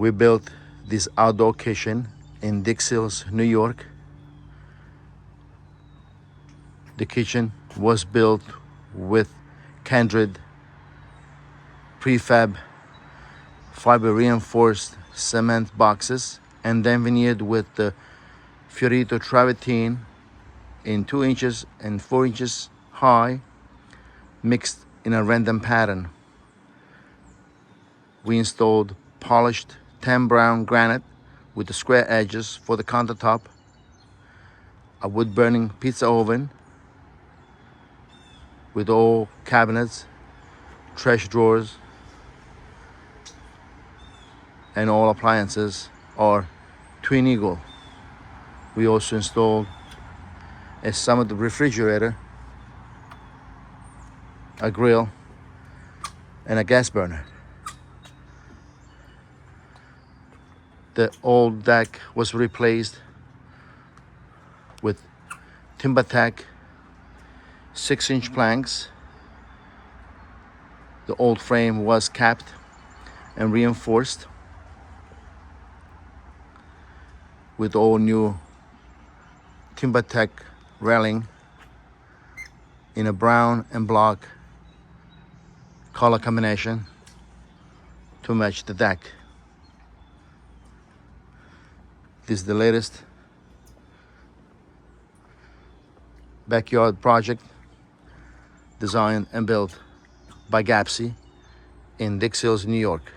We built this outdoor kitchen in Dix Hills, New York. The kitchen was built with Kindred prefab fiber reinforced cement boxes and then veneered with the Fiorito travertine in 2 inches and 4 inches high, mixed in a random pattern. We installed polished tan brown granite with the square edges for the countertop, a wood burning pizza oven with all cabinets, trash drawers, and all appliances are twin eagle. We also installed a Summit refrigerator, a grill, and a gas burner. The old deck was replaced with TimberTech 6-inch planks. The old frame was capped and reinforced with all new TimberTech railing in a brown and black color combination to match the deck. This is the latest backyard project designed and built by Gappsi in Dix Hills, New York.